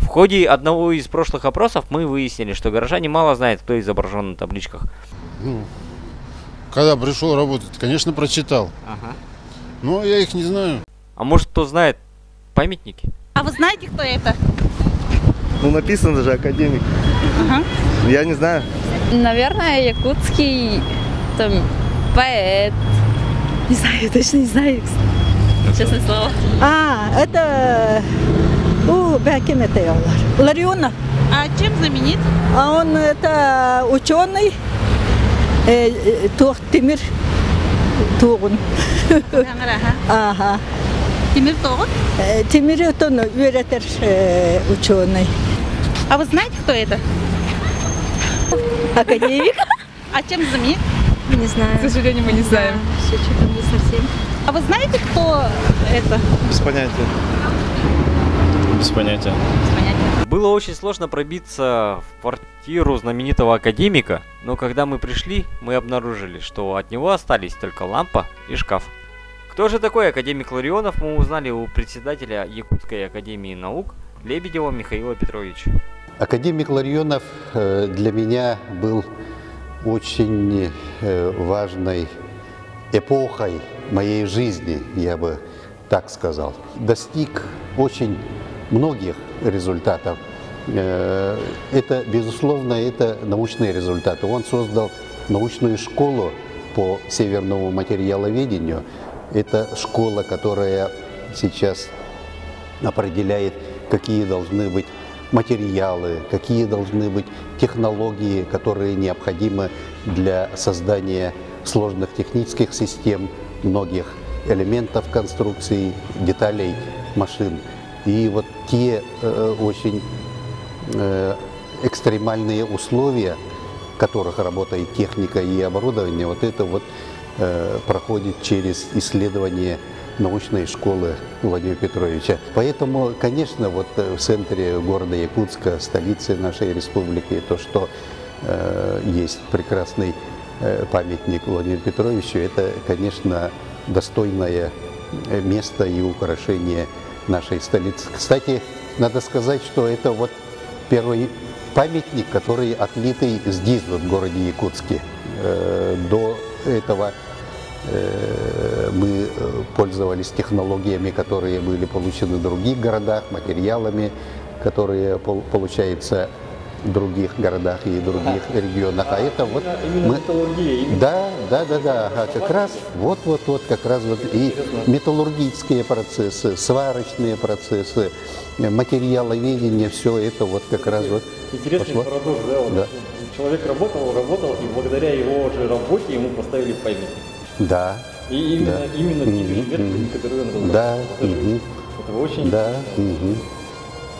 ходе одного из прошлых опросов мы выяснили, что горожане мало знают, кто изображен на табличках. Ну, когда пришел работать, конечно, прочитал. Ага. Но я их не знаю. А может, кто знает памятники? А вы знаете, кто это? Ну, написано же академик. Ага. Я не знаю. Наверное, якутский там поэт. Не знаю, точно не знаю. Честное слово. Это Бекин это Ларионов. А чем знаменит? А он это ученый Тимир Тугун. Ага. Тимир Тогут? Тимир это юритер ученый. А вы знаете, кто это? Академик. А чем знаменит? Не знаю. К сожалению, мы не знаем. Все что-то не совсем. А вы знаете, кто это? Без понятия. Без понятия. Было очень сложно пробиться в квартиру знаменитого академика, но когда мы пришли, мы обнаружили, что от него остались только лампа и шкаф. Кто же такой академик Ларионов, мы узнали у председателя Якутской академии наук Лебедева Михаила Петровича. Академик Ларионов для меня был очень важной эпохой моей жизни, я бы так сказал. Достиг очень многих результатов. Это, безусловно, это научные результаты. Он создал научную школу по северному материаловедению. Это школа, которая сейчас определяет, какие должны быть материалы, какие должны быть технологии, которые необходимы для создания сложных технических систем, многих элементов конструкции, деталей машин. И вот те очень экстремальные условия, в которых работает техника и оборудование, вот это вот проходит через исследование научной школы Владимира Петровича. Поэтому, конечно, вот в центре города Якутска, столицы нашей республики, то, что есть прекрасный памятник Владимиру Петровичу, это, конечно, достойное место и украшение нашей столицы. Кстати, надо сказать, что это вот первый памятник, который отлитый здесь, вот, в городе Якутске. До этого мы пользовались технологиями, которые были получены в других городах, материалами, которые получаются в других городах и других регионах. А это вот мы... Да, как раз вот как раз вот и металлургические процессы, сварочные процессы, материаловедение, все это вот как раз вот. Интересный парадокс, да? Вот, да. Человек работал, и благодаря его же работе ему поставили памятник. Да. И именно теми методами, которые он разработал. Да. Это очень... Да.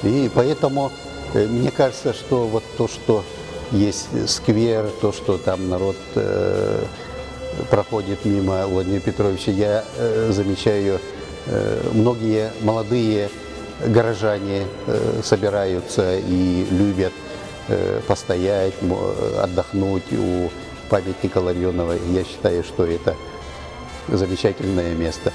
И поэтому мне кажется, что вот то, что есть сквер, то, что там народ проходит мимо Владимира Петровича, я замечаю, многие молодые горожане собираются и любят постоять, отдохнуть у памятника Ларионова. Я считаю, что это замечательное место.